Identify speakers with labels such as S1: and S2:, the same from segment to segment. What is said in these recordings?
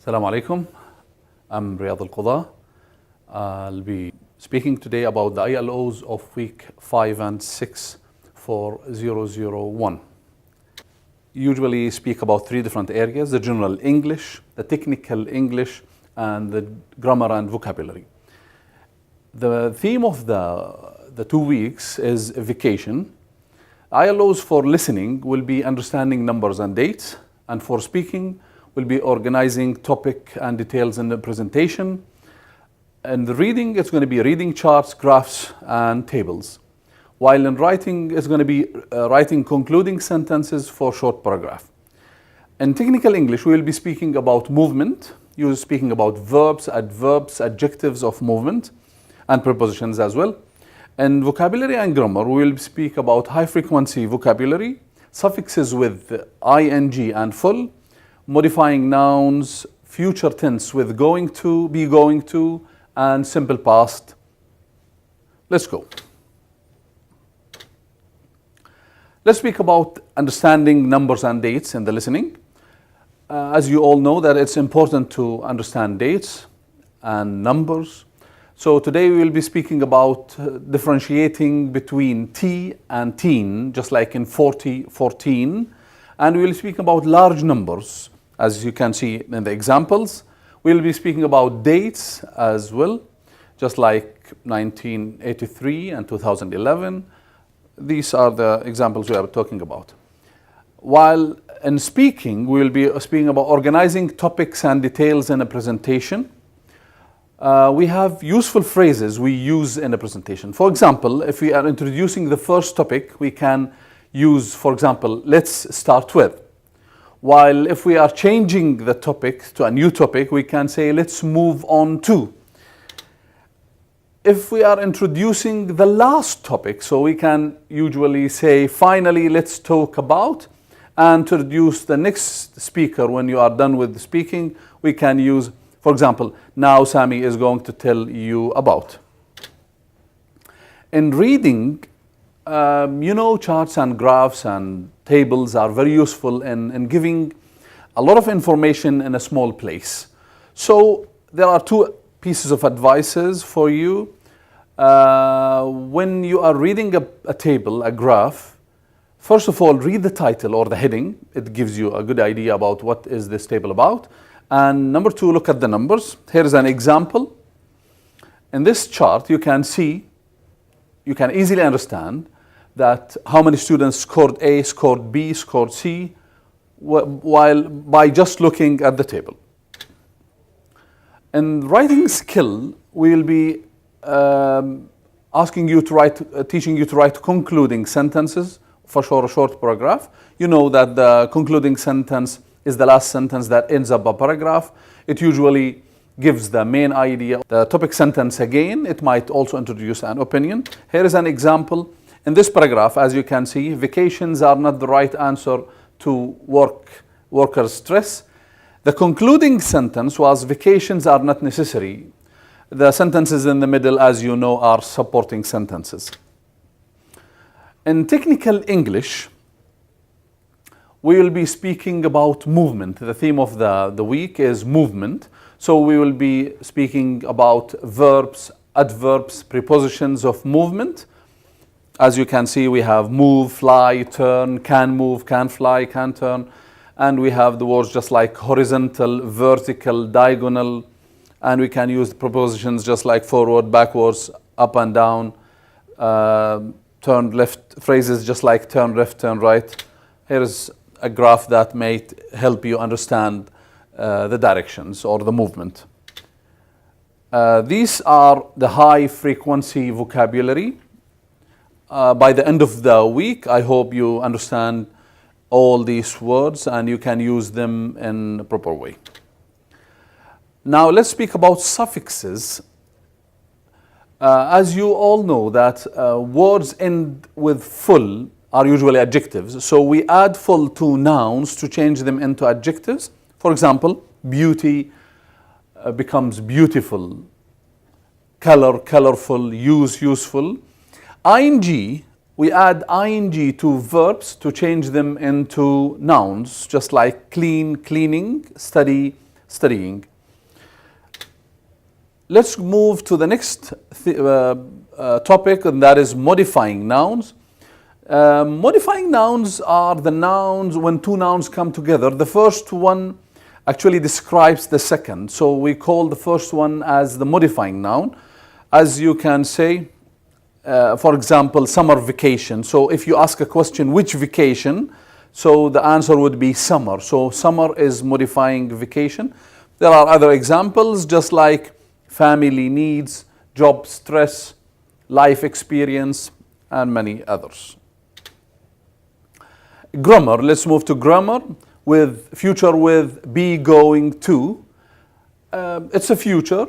S1: Assalamu alaikum. I'm Riyad Al-Qudha. I'll be speaking today about the ILOs of week 5 and 6 for 001. Usually speak about three different areas: the general English, the technical English, and the grammar and vocabulary. The theme of the 2 weeks is vacation. ILOs for listening will be understanding numbers and dates, and for speaking will be organizing topic and details in the presentation. And the reading, it's going to be reading charts, graphs, and tables. While in writing, it's going to be writing concluding sentences for short paragraph. In technical English, we will be speaking about movement. You're speaking about verbs, adverbs, adjectives of movement, and prepositions as well. In vocabulary and grammar, we will speak about high frequency vocabulary, suffixes with ing and full, modifying nouns, future tense with going to, be going to, and simple past. Let's go. Let's speak about understanding numbers and dates in the listening. As you all know that it's important to understand dates and numbers. So today we will be speaking about differentiating between T and teen, just like in 40, 14. And we will speak about large numbers, as you can see in the examples. We'll be speaking about dates as well, just like 1983 and 2011. These are the examples we are talking about. While in speaking, we will be speaking about organizing topics and details in a presentation. We have useful phrases we use in a presentation. For example, if we are introducing the first topic, we can use, for example, let's start with. While if we are changing the topic to a new topic, we can say let's move on to. If we are introducing the last topic, so we can usually say finally let's talk about, and to introduce the next speaker when you are done with speaking, we can use, for example, now Sami is going to tell you about. In reading, charts and graphs and tables are very useful in giving a lot of information in a small place. So there are 2 pieces of advices for you. When you are reading a table, a graph, first of all, read the title or the heading. It gives you a good idea about what is this table about. And number 2, look at the numbers. Here is an example. In this chart, you can easily understand that how many students scored A, scored B, scored C, while by just looking at the table. In writing skill, we will be teaching you to write concluding sentences for a short paragraph. You know that the concluding sentence is the last sentence that ends up a paragraph. It usually gives the main idea. The topic sentence again, it might also introduce an opinion. Here is an example. In this paragraph, as you can see, vacations are not the right answer to workers' stress. The concluding sentence was vacations are not necessary. The sentences in the middle, as you know, are supporting sentences. In technical English, we will be speaking about movement. The theme of the week is movement. So we will be speaking about verbs, adverbs, prepositions of movement. As you can see, we have move, fly, turn, can move, can fly, can turn. And we have the words just like horizontal, vertical, diagonal. And we can use prepositions just like forward, backwards, up and down, turn left, phrases just like turn left, turn right. Here is a graph that may help you understand the directions or the movement. These are the high frequency vocabulary. By the end of the week, I hope you understand all these words and you can use them in a proper way. Now let's speak about suffixes. As you all know that words end with full are usually adjectives. So we add full to nouns to change them into adjectives. For example, beauty becomes beautiful, color, colorful, use, useful. ING, we add ing to verbs to change them into nouns, just like clean, cleaning, study, studying. Let's move to the next topic, and that is modifying nouns. Modifying nouns are the nouns when two nouns come together. The first one actually describes the second, so we call the first one as the modifying noun. As you can say, for example, summer vacation. So if you ask a question, which vacation? So the answer would be summer. So summer is modifying vacation. There are other examples, just like family needs, job stress, life experience, and many others. Grammar, let's move to grammar with future with be going to. It's a future,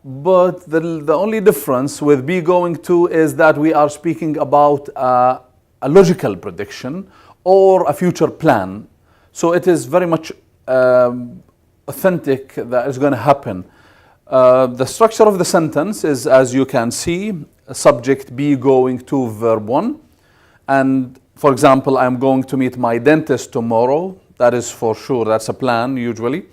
S1: but the only difference with be going to is that we are speaking about a logical prediction or a future plan. So it is very much authentic that is going to happen. The structure of the sentence is, as you can see, subject be going to verb 1. And for example, I'm going to meet my dentist tomorrow. That is for sure, that's a plan usually.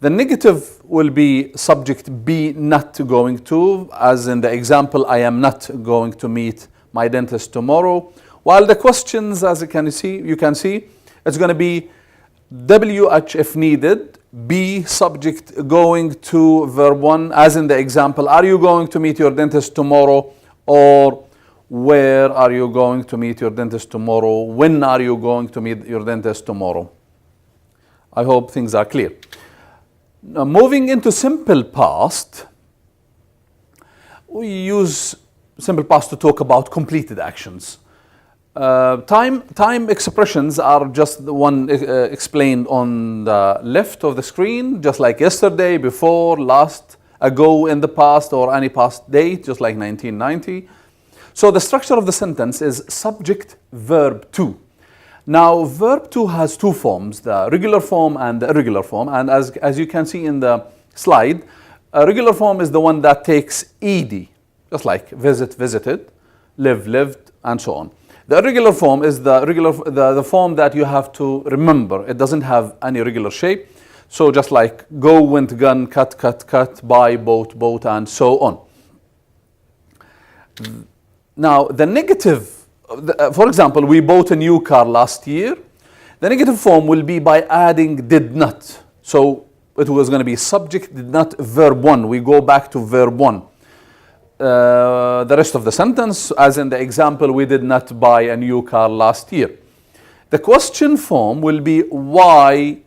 S1: The negative will be subject be not going to, as in the example, I am not going to meet my dentist tomorrow. While the questions, as you can see, it's going to be WH if needed, be subject going to verb 1, as in the example, are you going to meet your dentist tomorrow? Or where are you going to meet your dentist tomorrow? When are you going to meet your dentist tomorrow? I hope things are clear. Now, moving into simple past, we use simple past to talk about completed actions. Time expressions are just the one explained on the left of the screen, just like yesterday, before, last, ago, in the past, or any past date, just like 1990. So the structure of the sentence is subject verb to. Now verb to has two forms, the regular form and the irregular form, and as you can see in the slide, a regular form is the one that takes ed, just like visit, visited, live, lived, and so on. The irregular form is the form that you have to remember. It doesn't have any regular shape. So just like go, went, gone, cut, cut, cut, buy, bought, bought, and so on. Now the negative, for example, we bought a new car last year. The negative form will be by adding did not. So it was going to be subject did not verb 1. We go back to verb 1. The rest of the sentence, as in the example, we did not buy a new car last year. The question form will be why,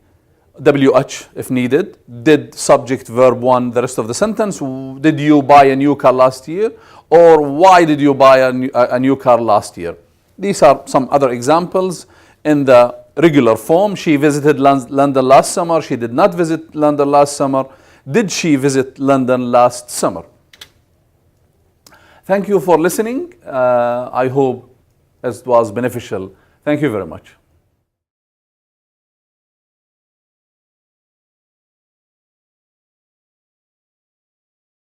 S1: WH if needed, did subject verb 1, the rest of the sentence, did you buy a new car last year? Or why did you buy a new car last year? These are some other examples. In the regular form, she visited London last summer, she did not visit London last summer. Did she visit London last summer? Thank you for listening. I hope it was beneficial. Thank you very much.